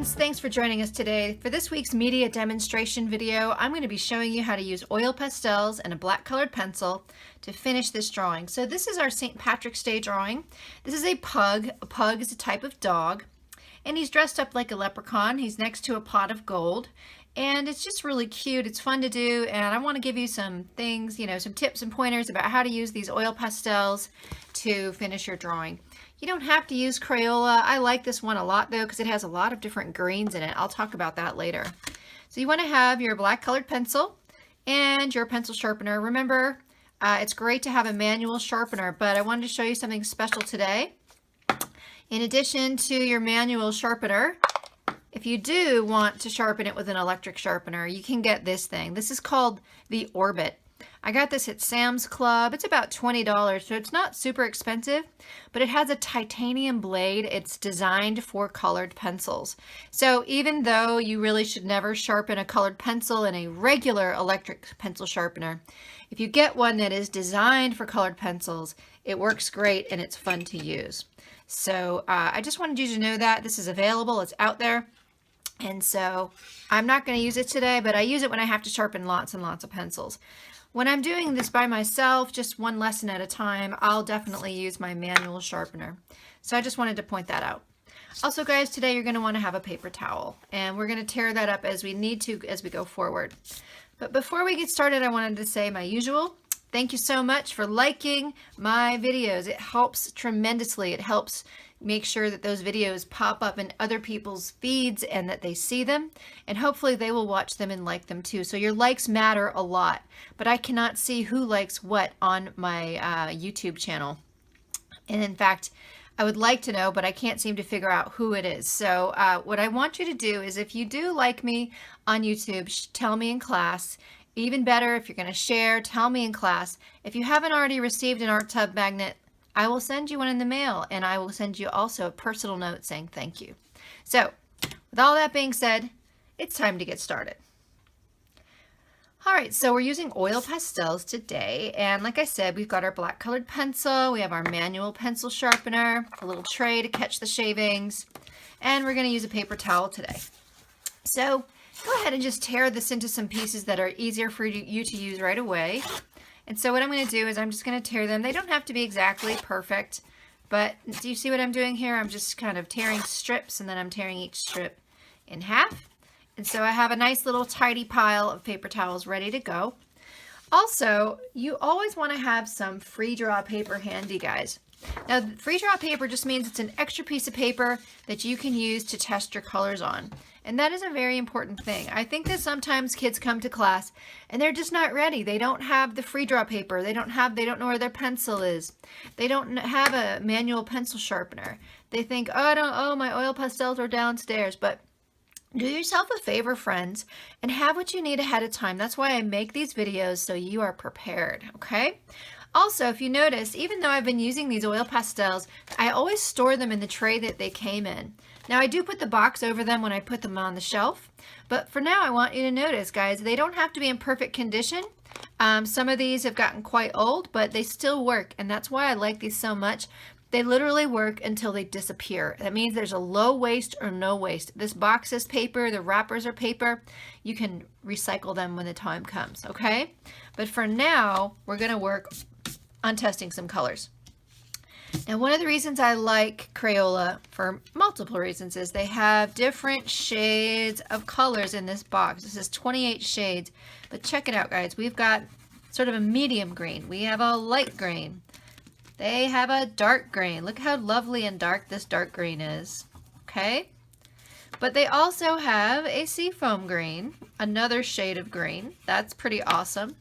friends, thanks for joining us today. For this week's media demonstration video, I'm going to be showing you how to use oil pastels and a black colored pencil to finish this drawing. So this is our St. Patrick's Day drawing. This is a pug. A pug is a type of dog, and he's dressed up like a leprechaun. He's next to a pot of gold, and it's just really cute. It's fun to do, and I want to give you some things, some tips and pointers about how to use these oil pastels to finish your drawing. You don't have to use Crayola. I like this one a lot though because it has a lot of different greens in it. I'll talk about that later. So you want to have your black colored pencil and your pencil sharpener. Remember, it's great to have a manual sharpener, but I wanted to show you something special today. In addition to your manual sharpener, if you do want to sharpen it with an electric sharpener, you can get this thing. This is called the Orbit. I got this at Sam's Club. It's about $20, so it's not super expensive, but it has a titanium blade. It's designed for colored pencils. So even though you really should never sharpen a colored pencil in a regular electric pencil sharpener, if you get one that is designed for colored pencils, it works great and it's fun to use. So I just wanted you to know that this is available. It's out there. And so I'm not going to use it today, but I use it when I have to sharpen lots and lots of pencils. When I'm doing this by myself, just one lesson at a time, I'll definitely use my manual sharpener. So I just wanted to point that out. Also, guys, today you're going to want to have a paper towel, and we're going to tear that up as we need to as we go forward. But before we get started, I wanted to say my usual. Thank you so much for liking my videos. It helps tremendously. It helps make sure that those videos pop up in other people's feeds and that they see them, and hopefully they will watch them and like them too. So your likes matter a lot, but I cannot see who likes what on my YouTube channel. And in fact, I would like to know, but I can't seem to figure out who it is. So what I want you to do is, if you do like me on YouTube, tell me in class. Even better, if you're going to share, tell me in class. If you haven't already received an art tub magnet, I will send you one in the mail, and I will send you also a personal note saying thank you. So, with all that being said, it's time to get started. All right, so we're using oil pastels today, and like I said, we've got our black colored pencil, we have our manual pencil sharpener, a little tray to catch the shavings, and we're going to use a paper towel today. So, go ahead and just tear this into some pieces that are easier for you to use right away. And so what I'm going to do is I'm just going to tear them. They don't have to be exactly perfect, but do you see what I'm doing here? I'm just kind of tearing strips, and then I'm tearing each strip in half. And so I have a nice little tidy pile of paper towels ready to go. Also, you always want to have some free draw paper handy, guys. Now, free draw paper just means it's an extra piece of paper that you can use to test your colors on. And that is a very important thing. I think that sometimes kids come to class and they're just not ready. They don't have the free draw paper. They don't know where their pencil is. They don't have a manual pencil sharpener. They think, oh, my oil pastels are downstairs. But do yourself a favor, friends, and have what you need ahead of time. That's why I make these videos, so you are prepared, okay? Also, if you notice, even though I've been using these oil pastels, I always store them in the tray that they came in. Now, I do put the box over them when I put them on the shelf, but for now, I want you to notice, guys, they don't have to be in perfect condition. Some of these have gotten quite old, but they still work, and that's why I like these so much. They literally work until they disappear. That means there's a low waste or no waste. This box is paper, the wrappers are paper. You can recycle them when the time comes, okay? But for now, we're going to work on testing some colors. Now, one of the reasons I like Crayola, for multiple reasons, is they have different shades of colors in this box. This is 28 shades, but check it out, guys. We've got sort of a medium green. We have a light green. They have a dark green. Look how lovely and dark this dark green is, okay? But they also have a seafoam green, another shade of green. That's pretty awesome.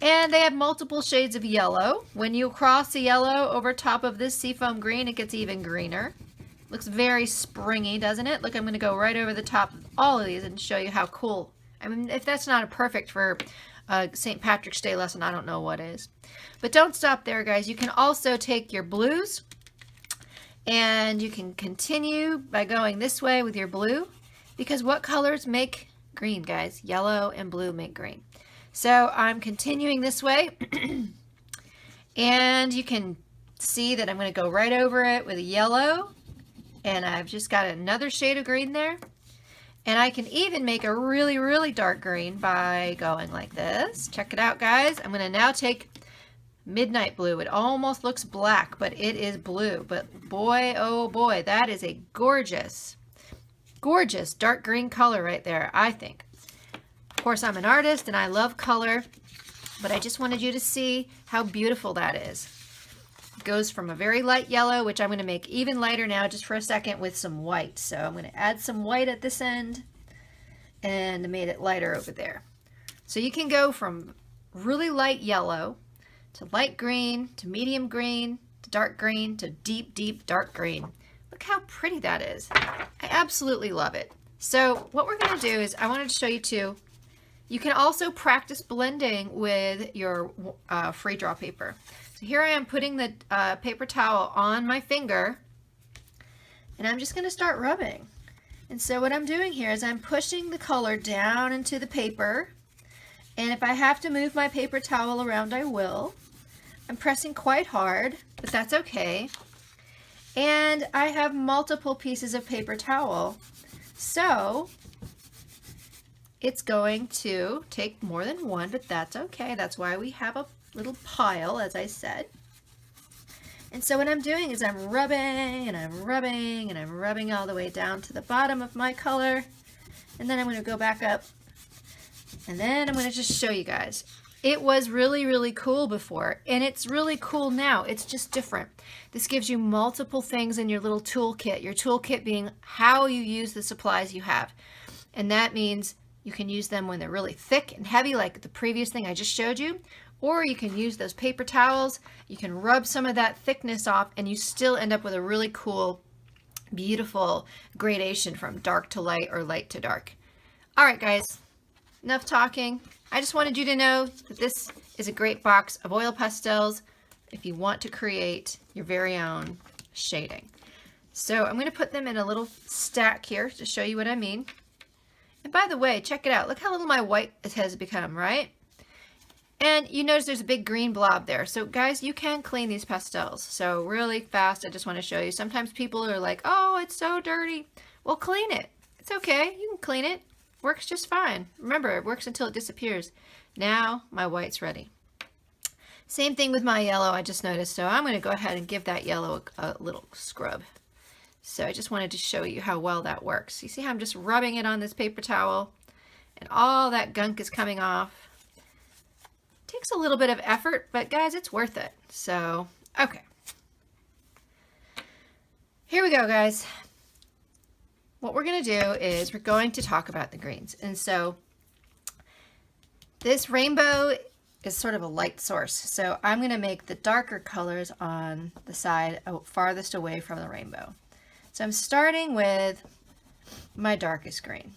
And they have multiple shades of yellow. When you cross the yellow over top of this seafoam green, it gets even greener. Looks very springy, doesn't it? Look, I'm going to go right over the top of all of these and show you how cool. I mean, if that's not perfect for a St. Patrick's Day lesson, I don't know what is. But don't stop there, guys. You can also take your blues, and you can continue by going this way with your blue, because what colors make green, guys? Yellow and blue make green. So I'm continuing this way, and you can see that I'm going to go right over it with a yellow, And I've just got another shade of green there. And I can even make a really, really dark green by going like this. Check it out, guys. I'm going to now take midnight blue. It almost looks black, but it is blue. But boy, oh boy, that is a gorgeous, gorgeous dark green color right there, I think. Of course, I'm an artist and I love color, but I just wanted you to see how beautiful that is. It goes from a very light yellow, which I'm going to make even lighter now just for a second with some white. So I'm going to add some white at this end and I made it lighter over there. So you can go from really light yellow to light green, to medium green, to dark green, to deep, deep dark green. Look how pretty that is. I absolutely love it. So what we're going to do is I wanted to show you too, you can also practice blending with your free draw paper. So here I am putting the paper towel on my finger and I'm just going to start rubbing. And so what I'm doing here is I'm pushing the color down into the paper, and if I have to move my paper towel around, I will. I'm pressing quite hard, but that's okay. And I have multiple pieces of paper towel, so it's going to take more than one, but that's okay. That's why we have a little pile, as I said. And so what I'm doing is I'm rubbing and I'm rubbing and I'm rubbing all the way down to the bottom of my color. And then I'm going to go back up. And then I'm going to just show you guys. It was really, really cool before, and it's really cool now. It's just different. This gives you multiple things in your little toolkit. Your toolkit being how you use the supplies you have. And that means you can use them when they're really thick and heavy, like the previous thing I just showed you. Or you can use those paper towels. You can rub some of that thickness off and you still end up with a really cool, beautiful gradation from dark to light or light to dark. All right, guys, enough talking. I just wanted you to know that this is a great box of oil pastels if you want to create your very own shading. So I'm going to put them in a little stack here to show you what I mean. And by the way, check it out. Look how little my white has become, right? And you notice there's a big green blob there. So guys, you can clean these pastels. So really fast, I just want to show you. Sometimes people are like, oh, it's so dirty. Well, clean it. It's okay. You can clean it. Works just fine. Remember, it works until it disappears. Now my white's ready. Same thing with my yellow, I just noticed. So I'm going to go ahead and give that yellow a little scrub. So I just wanted to show you how well that works. You see how I'm just rubbing it on this paper towel and all that gunk is coming off. Takes a little bit of effort, but guys, it's worth it. So, okay. Here we go, guys. What we're going to do is we're going to talk about the greens. And so this rainbow is sort of a light source. So I'm going to make the darker colors on the side farthest away from the rainbow. So I'm starting with my darkest green.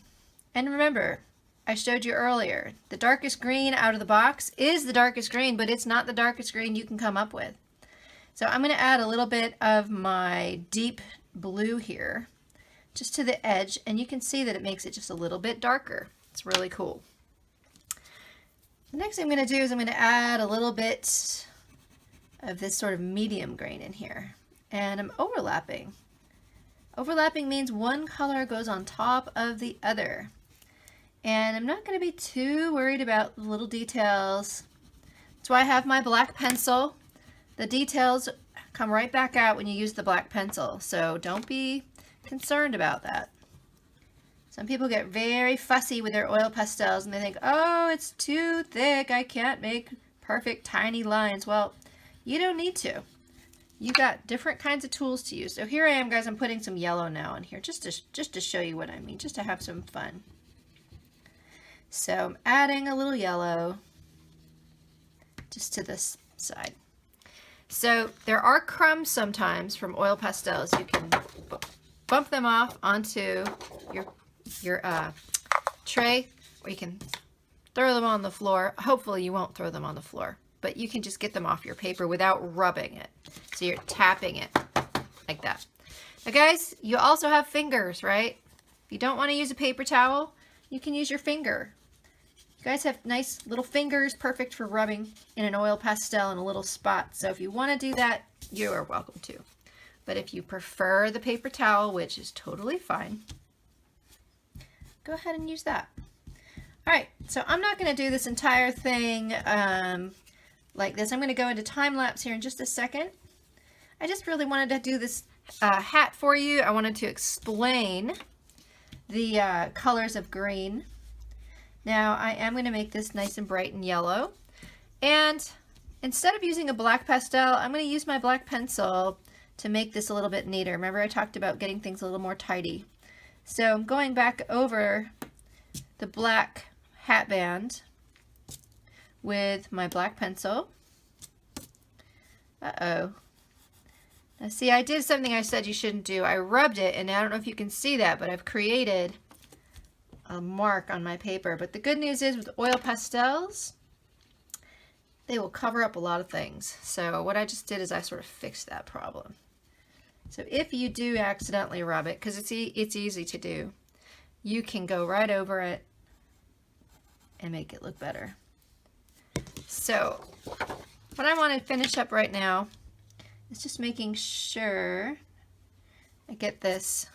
And remember, I showed you earlier, the darkest green out of the box is the darkest green, but it's not the darkest green you can come up with. So I'm going to add a little bit of my deep blue here, just to the edge, and you can see that it makes it just a little bit darker. It's really cool. The next thing I'm going to do is I'm going to add a little bit of this sort of medium green in here, and I'm overlapping. Overlapping means one color goes on top of the other. And I'm not going to be too worried about the little details. That's why I have my black pencil. The details come right back out when you use the black pencil, so don't be concerned about that. Some people get very fussy with their oil pastels and they think, oh, it's too thick, I can't make perfect tiny lines. Well, you don't need to. You got different kinds of tools to use. So here I am, guys, I'm putting some yellow now in here just to show you what I mean, just to have some fun. So I'm adding a little yellow just to this side. So there are crumbs sometimes from oil pastels. You can bump them off onto your tray, or you can throw them on the floor. Hopefully you won't throw them on the floor, but you can just get them off your paper without rubbing it. So you're tapping it like that. Now guys, you also have fingers, right? If you don't want to use a paper towel, you can use your finger. You guys have nice little fingers, perfect for rubbing in an oil pastel in a little spot. So if you want to do that, you are welcome to. But if you prefer the paper towel, which is totally fine, go ahead and use that. All right, so I'm not going to do this entire thing like this. I'm going to go into time lapse here in just a second. I just really wanted to do this hat for you. I wanted to explain the colors of green. Now I am going to make this nice and bright and yellow. And instead of using a black pastel, I'm going to use my black pencil to make this a little bit neater. Remember I talked about getting things a little more tidy. So I'm going back over the black hat band with my black pencil. Uh-oh. Now see, I did something I said you shouldn't do. I rubbed it, and I don't know if you can see that, but I've created a mark on my paper. But the good news is with oil pastels, they will cover up a lot of things. So what I just did is I sort of fixed that problem. So if you do accidentally rub it, because it's easy to do, you can go right over it and make it look better. So what I want to finish up right now is just making sure I get this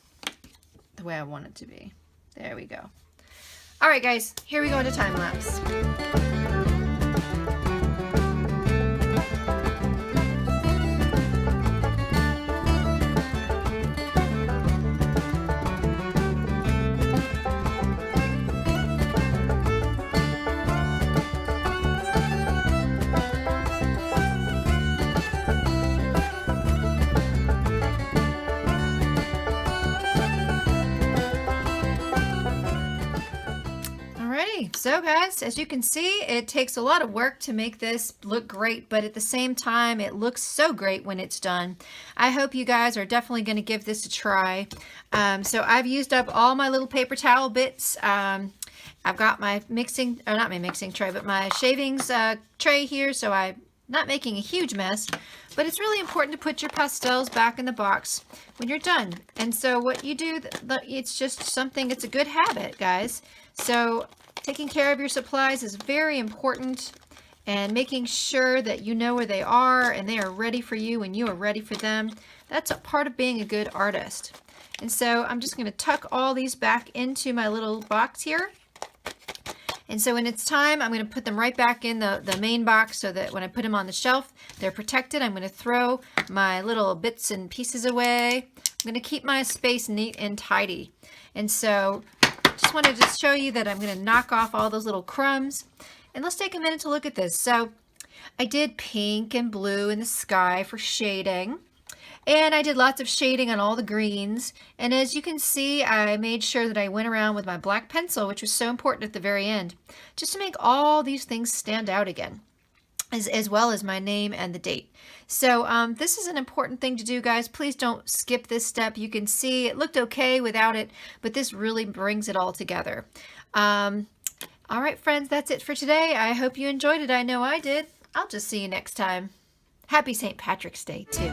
the way I want it to be. There we go. All right, guys, here we go into time lapse. So guys, as you can see, it takes a lot of work to make this look great, but at the same time, it looks so great when it's done. I hope you guys are definitely going to give this a try. So I've used up all my little paper towel bits. I've got my mixing, or not my mixing tray, but my shavings tray here, so I'm not making a huge mess. But it's really important to put your pastels back in the box when you're done. And so what you do, it's just something, it's a good habit, guys. So taking care of your supplies is very important, and making sure that you know where they are and they are ready for you and you are ready for them. That's a part of being a good artist. And so I'm just going to tuck all these back into my little box here. And so when it's time, I'm going to put them right back in the main box so that when I put them on the shelf, they're protected. I'm going to throw my little bits and pieces away. I'm going to keep my space neat and tidy. And so just wanted to show you that I'm going to knock off all those little crumbs. And let's take a minute to look at this. So I did pink and blue in the sky for shading. And I did lots of shading on all the greens. And as you can see, I made sure that I went around with my black pencil, which was so important at the very end, just to make all these things stand out again, as well as my name and the date. So this is an important thing to do, guys. Please don't skip this step. You can see it looked okay without it, but this really brings it all together. All right, friends, that's it for today. I hope you enjoyed it. I know I did. I'll just see you next time. Happy St. Patrick's Day, too.